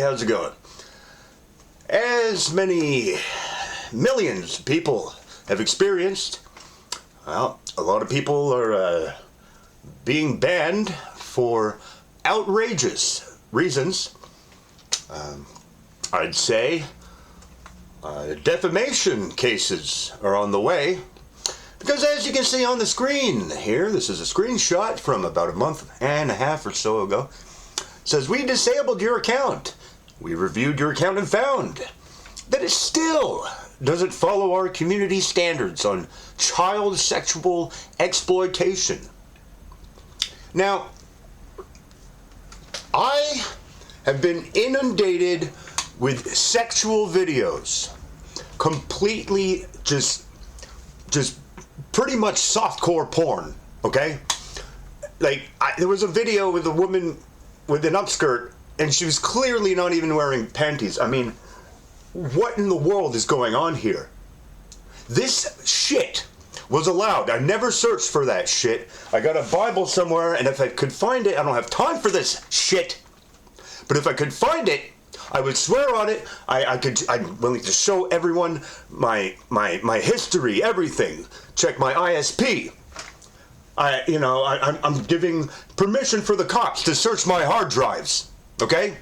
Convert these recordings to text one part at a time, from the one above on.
how's it going? As many millions of people have experienced, well, a lot of people are being banned for outrageous reasons. I'd say defamation cases are on the way. Because as you can see on the screen here, this is a screenshot from about a month and a half or so ago. It says, we disabled your account. We reviewed your account and found that it still doesn't follow our community standards on child sexual exploitation. Now, I have been inundated with sexual videos. Completely just pretty much softcore porn, okay? Like, there was a video with a woman with an upskirt, and she was clearly not even wearing panties. I mean, what in the world is going on here? This shit was allowed. I never searched for that shit. I got a Bible somewhere, and if I could find it, I don't have time for this shit, but if I could find it, I would swear on it. I'm willing to show everyone my history, everything. Check my ISP. I'm giving permission for the cops to search my hard drives. Okay?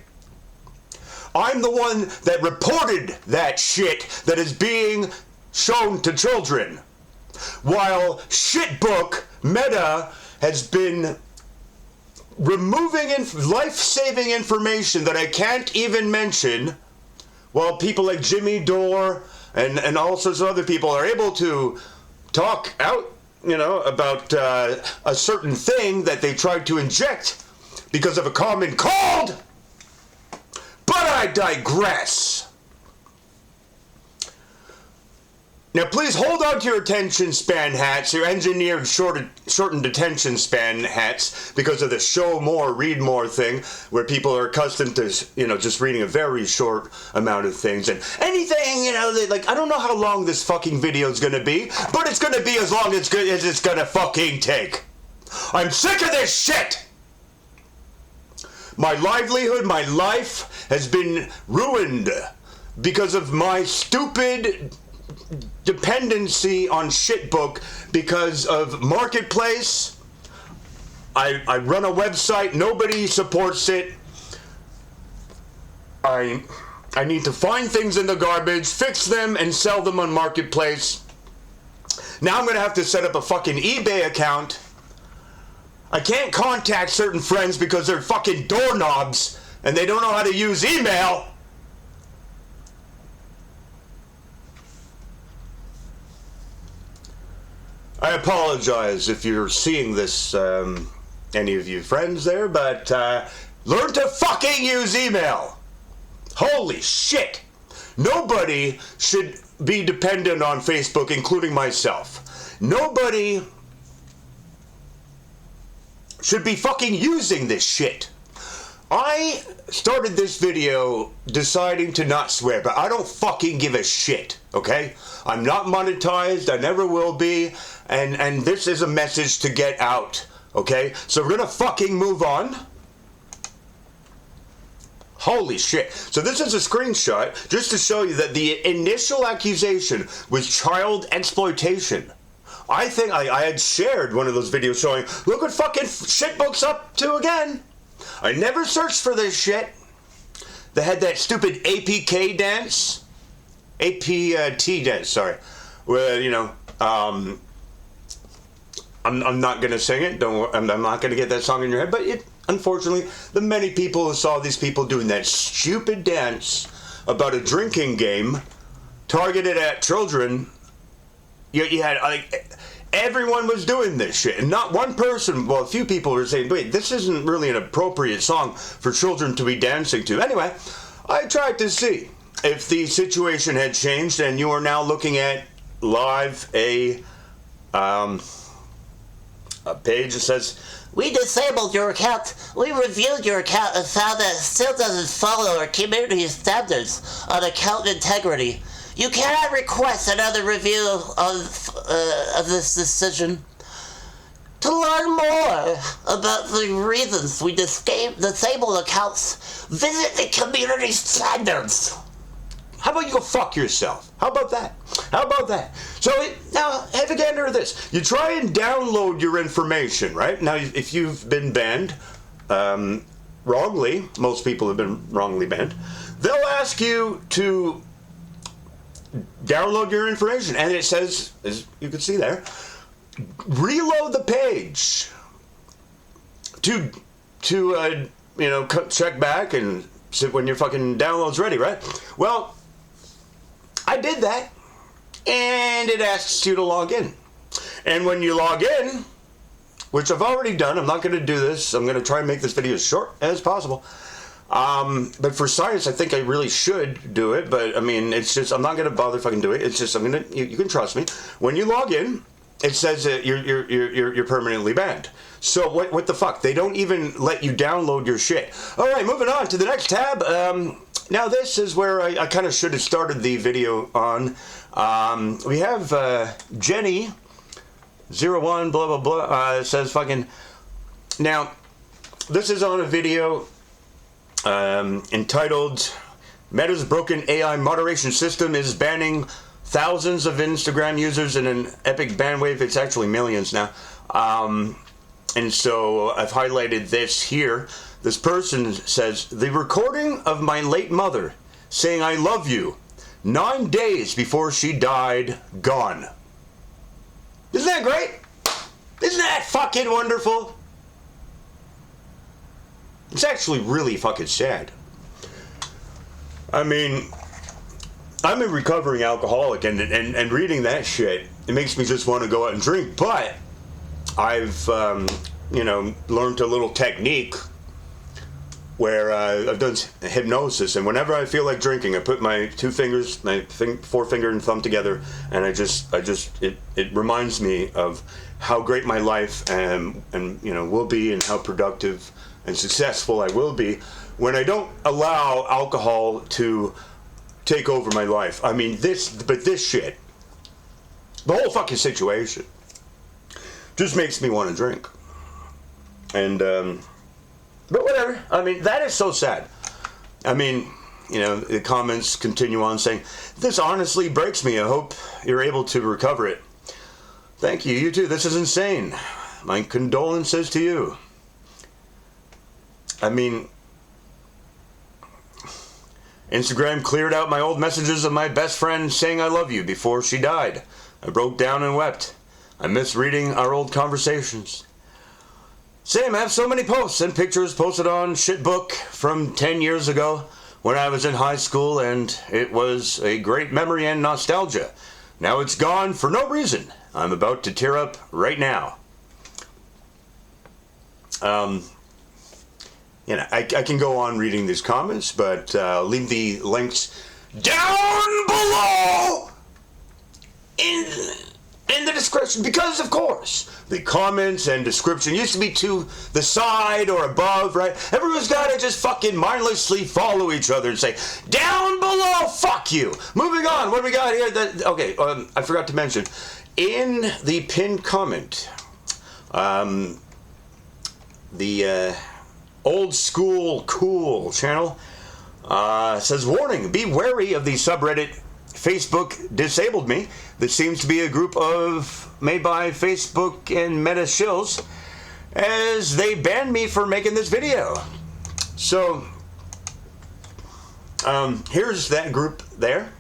I'm the one that reported that shit that is being shown to children. While Shitbook Meta has been removing life-saving information that I can't even mention, while people like Jimmy Dore and all sorts of other people are able to talk out, about a certain thing that they tried to inject because of a common cold. But I digress. Now, please hold on to your attention span hats, your engineered shortened attention span hats, because of the show more, read more thing, where people are accustomed to, just reading a very short amount of things. And anything, I don't know how long this fucking video is going to be, but it's going to be as long as it's going to fucking take. I'm sick of this shit! My livelihood, my life has been ruined because of my stupid dependency on Shitbook because of Marketplace. I run a website, nobody supports it. I need to find things in the garbage, fix them, and sell them on Marketplace. Now I'm gonna have to set up a fucking eBay account. I can't contact certain friends because they're fucking doorknobs and they don't know how to use email. I apologize if you're seeing this, any of you friends there, but learn to fucking use email. Holy shit. Nobody should be dependent on Facebook, including myself. Nobody should be fucking using this shit. I started this video deciding to not swear, but I don't fucking give a shit, okay? I'm not monetized, I never will be, and this is a message to get out, okay? So we're gonna fucking move on. Holy shit. So this is a screenshot just to show you that the initial accusation was child exploitation. I think I had shared one of those videos showing, look what fucking Shitbook's up to again. I never searched for this shit. They had that stupid APK dance. APT dance, sorry. Where, I'm not going to sing it. I'm not going to get that song in your head. But unfortunately, the many people who saw these people doing that stupid dance about a drinking game targeted at children, you had, everyone was doing this shit, and not one person, well, a few people were saying, wait, this isn't really an appropriate song for children to be dancing to. Anyway, I tried to see if the situation had changed, and you are now looking at live a page that says, we disabled your account. We reviewed your account and found that it still doesn't follow our community standards on account integrity. You cannot request another review of this decision. To learn more about the reasons we disable accounts, visit the community standards. How about you go fuck yourself? How about that? How about that? So now, have a gander at this. You try and download your information, right? Now, if you've been banned, wrongly, most people have been wrongly banned, they'll ask you to download your information. And it says, as you can see there, reload the page to check back and sit when your fucking download's ready, right? Well, I did that, and it asks you to log in. And when you log in, which I've already done, I'm not going to do this. I'm going to try and make this video as short as possible. But for science, I think I really should do it. But I mean, it's just I'm not going to bother fucking do it. It's just you can trust me. When you log in, it says that you're permanently banned. So what the fuck? They don't even let you download your shit. All right, moving on to the next tab. Now this is where I kind of should have started the video on. We have Jenny 01 blah blah blah says fucking. Now this is on a video entitled "Meta's broken AI moderation system is banning thousands of Instagram users in an epic ban wave." It's actually millions now. And so I've highlighted this here. This person says, "The recording of my late mother saying I love you 9 days before she died, gone." Isn't that great? Isn't that fucking wonderful? It's actually really fucking sad. I mean, I'm a recovering alcoholic, and reading that shit, it makes me just want to go out and drink. But I've, learned a little technique where I've done hypnosis, and whenever I feel like drinking, I put my two fingers, forefinger and thumb together, and it reminds me of how great my life and will be, and how productive and successful I will be when I don't allow alcohol to take over my life. I mean, this shit, the whole fucking situation, just makes me want to drink. And, but whatever. I mean, that is so sad. I mean, the comments continue on saying, "This honestly breaks me. I hope you're able to recover it." Thank you. You too. This is insane. My condolences to you. I mean, Instagram cleared out my old messages of my best friend saying I love you before she died. I broke down and wept. I miss reading our old conversations. Same, I have so many posts and pictures posted on Shitbook from 10 years ago when I was in high school, and it was a great memory and nostalgia. Now it's gone for no reason. I'm about to tear up right now. I can go on reading these comments, but I'll leave the links down below in the description, because of course the comments and description used to be to the side or above, right? Everyone's got to just fucking mindlessly follow each other and say down below, fuck you. Moving on, what do we got here? I forgot to mention in the pinned comment, the Old School Cool channel says, "Warning, be wary of the subreddit Facebook disabled me. This seems to be a group made by Facebook and Meta shills, as they banned me for making this video." So here's that group there,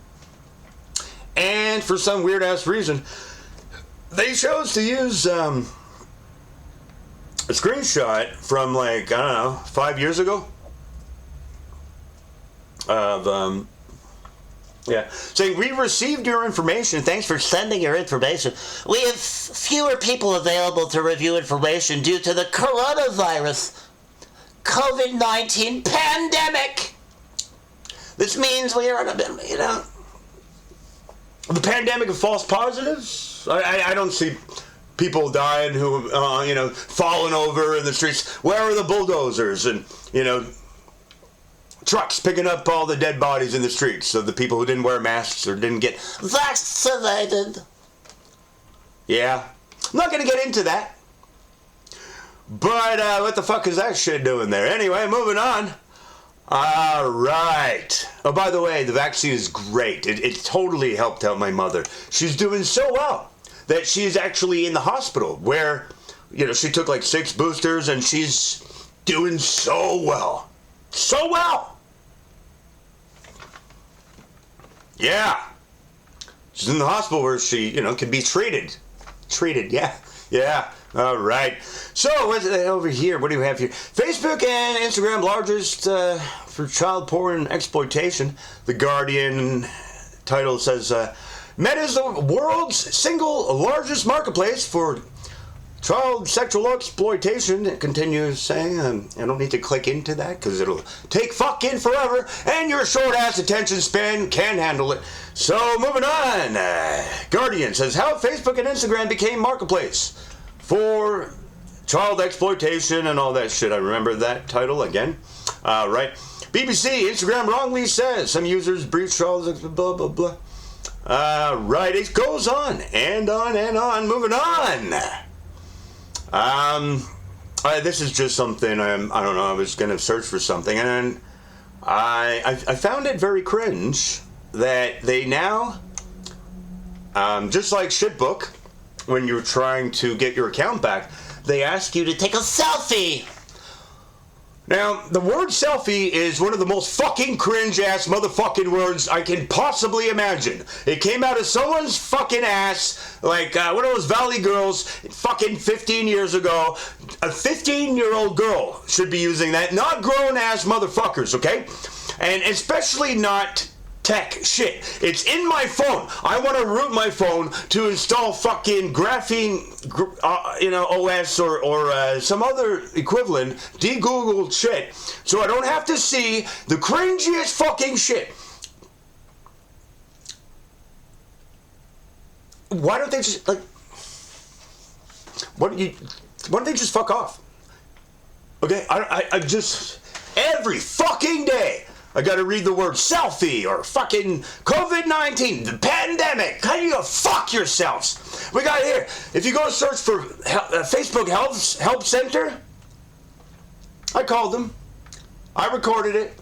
and for some weird ass reason they chose to use a screenshot from 5 years ago of saying, "We received your information. Thanks for sending your information. We have fewer people available to review information due to the coronavirus COVID-19 pandemic. This means we are in the pandemic of false positives." I don't see people dying who, falling over in the streets. Where are the bulldozers and, trucks picking up all the dead bodies in the streets of the people who didn't wear masks or didn't get vaccinated? Yeah. I'm not going to get into that. But what the fuck is that shit doing there? Anyway, moving on. All right. Oh, by the way, the vaccine is great. It totally helped out my mother. She's doing so well that she's actually in the hospital where, she took like 6 boosters and she's doing so well. So well. Yeah. She's in the hospital where she, can be treated. Treated, yeah. All right. So, over here, what do we have here? Facebook and Instagram largest for child porn exploitation. The Guardian title says, Meta is the world's single largest marketplace for child sexual exploitation. It continues saying, I don't need to click into that because it'll take fucking forever and your short-ass attention span can't handle it. So, moving on. Guardian says, how Facebook and Instagram became marketplace for child exploitation and all that shit. I remember that title again. Right. BBC, Instagram wrongly says some users breach child, blah, blah, blah. Right. It goes on and on and on. Moving on. This is just something, I don't know, I was going to search for something, and I found it very cringe that they now, just like Shitbook, when you're trying to get your account back, they ask you to take a selfie. Now, the word selfie is one of the most fucking cringe-ass motherfucking words I can possibly imagine. It came out of someone's fucking ass, like one of those Valley girls fucking 15 years ago. A 15-year-old girl should be using that, not grown-ass motherfuckers, okay? And especially not tech shit. It's in my phone. I want to root my phone to install fucking Graphene, OS or some other equivalent de-Googled shit, so I don't have to see the cringiest fucking shit. Why don't they just why don't they just fuck off? Okay, I just every fucking day I gotta read the word selfie or fucking COVID-19, the pandemic. How do you go fuck yourselves? We got here. If you go search for Facebook Help Center, I called them. I recorded it.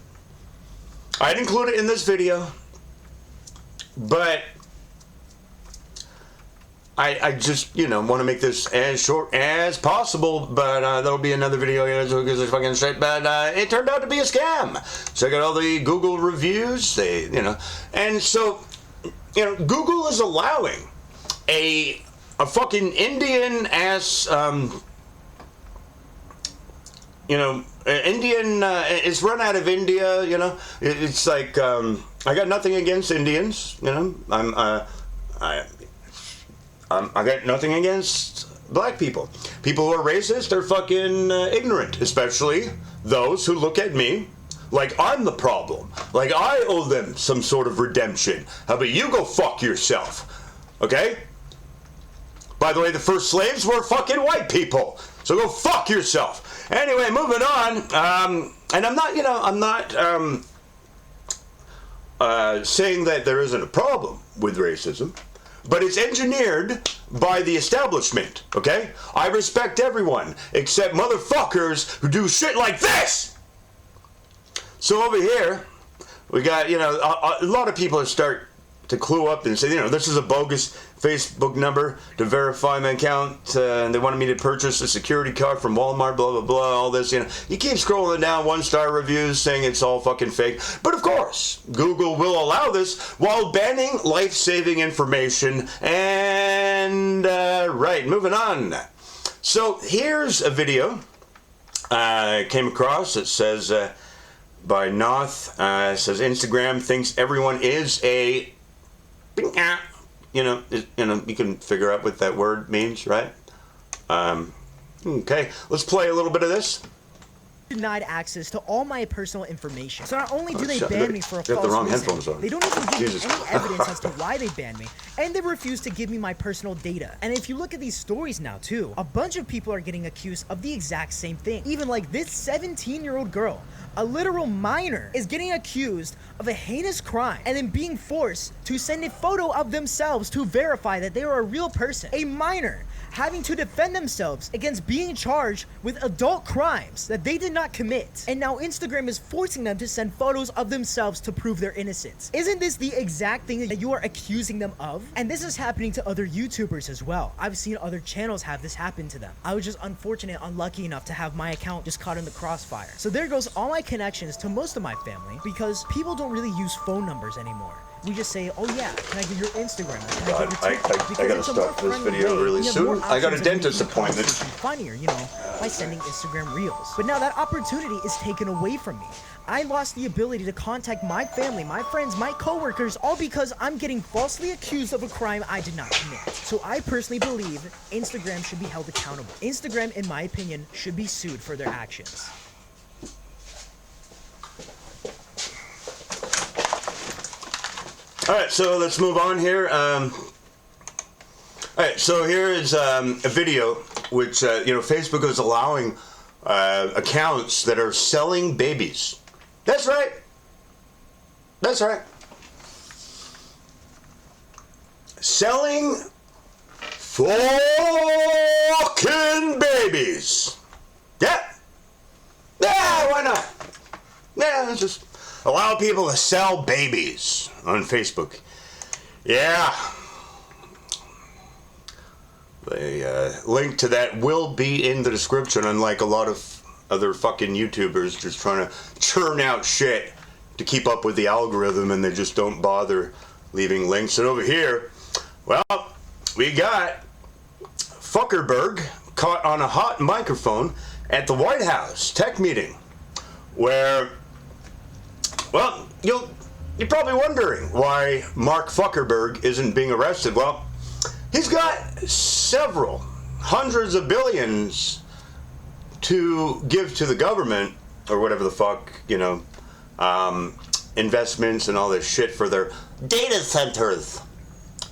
I'd include it in this video. But I just, want to make this as short as possible, but there'll be another video because it's fucking shit, but it turned out to be a scam. Check out all the Google reviews, and so, Google is allowing a fucking Indian-ass, Indian, it's run out of India, it's like, I got nothing against Indians, I got nothing against black people. People who are racist are fucking ignorant, especially those who look at me like I'm the problem, like I owe them some sort of redemption. How about you go fuck yourself, okay? By the way, the first slaves were fucking white people, so go fuck yourself. Anyway, moving on, and I'm not saying that there isn't a problem with racism, but it's engineered by the establishment, okay? I respect everyone, except motherfuckers who do shit like this! So over here, we got, a lot of people start to clue up and say, this is a bogus Facebook number to verify my account, and they wanted me to purchase a security card from Walmart, blah, blah, blah, all this, You keep scrolling down 1-star reviews saying it's all fucking fake. But of course, Google will allow this while banning life-saving information. And, right, moving on. So here's a video I came across. It says, by Noth, it says, Instagram thinks everyone is a... you can figure out what that word means, right? Okay, let's play a little bit of this. Denied access to all my personal information. So not only do they ban me for a false reason, they don't even give me any evidence as to why they banned me, and they refuse to give me my personal data. And if you look at these stories now too, a bunch of people are getting accused of the exact same thing. Even like this 17-year-old girl, a literal minor, is getting accused of a heinous crime and then being forced to send a photo of themselves to verify that they are a real person. A minor having to defend themselves against being charged with adult crimes that they did not commit. And now Instagram is forcing them to send photos of themselves to prove their innocence. Isn't this the exact thing that you are accusing them of? And this is happening to other YouTubers as well. I've seen other channels have this happen to them. I was just unlucky enough to have my account just caught in the crossfire. So there goes all my connections to most of my family, because people don't really use phone numbers anymore. We just say, oh yeah, can I get your Instagram? Can I get your TikTok? I gotta start this video really soon. I got a dentist appointment. Funnier, you know, by sending Instagram reels. But now that opportunity is taken away from me. I lost the ability to contact my family, my friends, my coworkers, all because I'm getting falsely accused of a crime I did not commit. So I personally believe Instagram should be held accountable. Instagram, in my opinion, should be sued for their actions. All right, so let's move on here. All right, so here is a video which, Facebook is allowing accounts that are selling babies. That's right. That's right. Selling fucking babies. Yeah. Yeah, why not? Yeah, let's just allow people to sell babies on Facebook. Yeah. The link to that will be in the description, unlike a lot of other fucking YouTubers just trying to churn out shit to keep up with the algorithm, and they just don't bother leaving links. And over here, well, we got Zuckerberg caught on a hot microphone at the White House tech meeting, where, well, you're probably wondering why Mark Zuckerberg isn't being arrested. Well, he's got several hundreds of billions to give to the government, or whatever the fuck, investments and all this shit for their data centers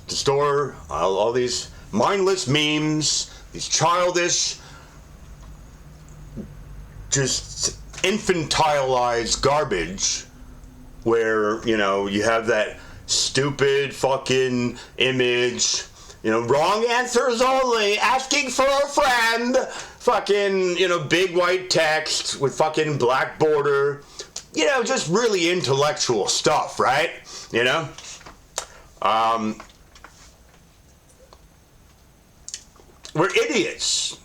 to store all these mindless memes, these childish, just infantilized garbage, where, you have that stupid fucking image, wrong answers only, asking for a friend, fucking, big white text with fucking black border, just really intellectual stuff, right? We're idiots.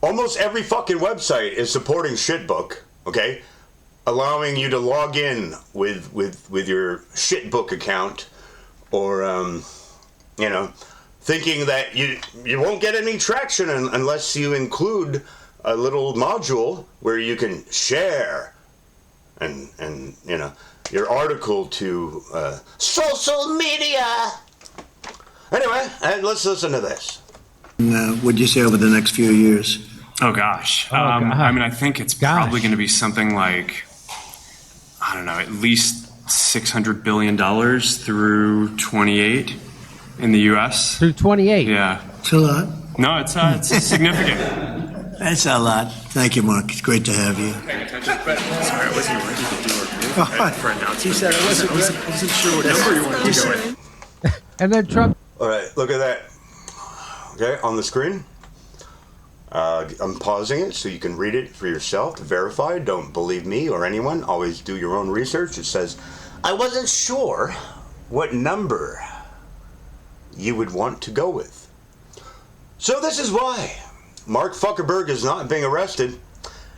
Almost every fucking website is supporting Shitbook, okay? Allowing you to log in with your Shitbook account, or, thinking that you won't get any traction unless you include a little module where you can share and your article to social media. Anyway, let's listen to this. What'd you say over the next few years? Oh gosh. I think it's probably going to be something like, I don't know, at least $600 billion through 28 in the U.S. Through 28? Yeah. It's a lot. No, it's significant. That's a lot. Thank you, Mark. It's great to have you. Paying attention, but sorry, I wasn't ready to do our for announcement. He said I wasn't sure what number you wanted to go with. And then Trump. All right, look at that. Okay, on the screen. I'm pausing it so you can read it for yourself to verify. Don't believe me or anyone. Always do your own research. It says, I wasn't sure what number you would want to go with. So this is why Mark Zuckerberg is not being arrested,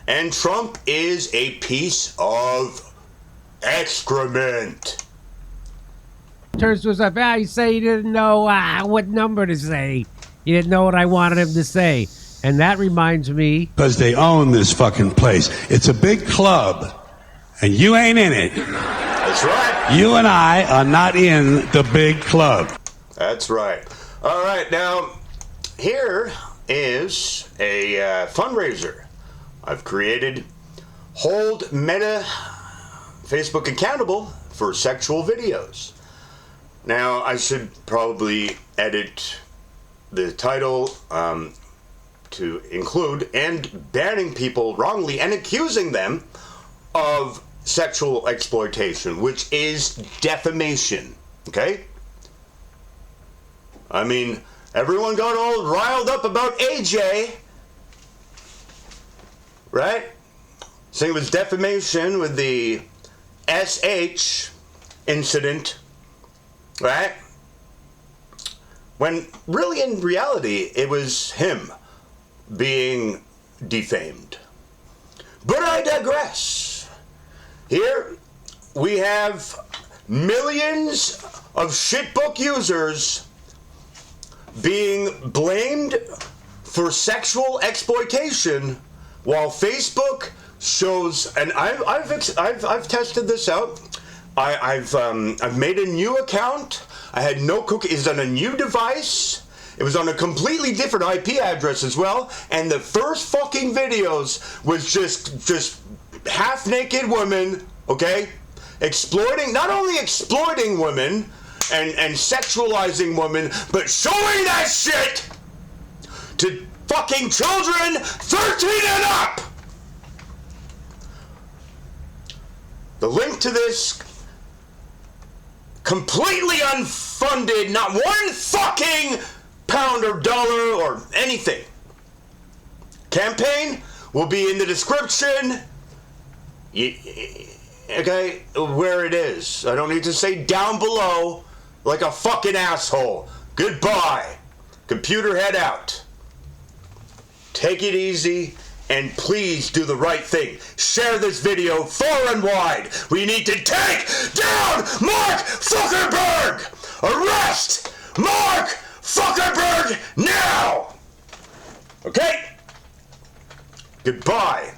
and Trump is a piece of excrement. Turns to us up. You say you didn't know what number to say. You didn't know what I wanted him to say. And that reminds me. Because they own this fucking place. It's a big club, and you ain't in it. That's right. You and I are not in the big club. That's right. All right, now, here is a fundraiser I've created. Hold Meta Facebook accountable for sexual videos. Now, I should probably edit the title to include and banning people wrongly and accusing them of sexual exploitation, which is defamation, okay? I mean, everyone got all riled up about AJ, right? Saying it was defamation with the SH incident, right? When really in reality, it was him being defamed. But I digress. Here we have millions of shitbook users being blamed for sexual exploitation, while Facebook shows, and I've tested this out. I've made a new account. I had no cookies on a new device. It was on a completely different IP address as well, and the first fucking videos was just half-naked women, okay, exploiting, not only exploiting women and sexualizing women, but showing that shit to fucking children 13 and up. The link to this completely unfunded, not one fucking pound or dollar or anything campaign will be in the description, okay, where it is. I don't need to say down below like a fucking asshole. Goodbye. Computer head out. Take it easy. And please do the right thing. Share this video far and wide. We need to take down Mark Zuckerberg! Arrest Mark Zuckerberg now! Okay? Goodbye.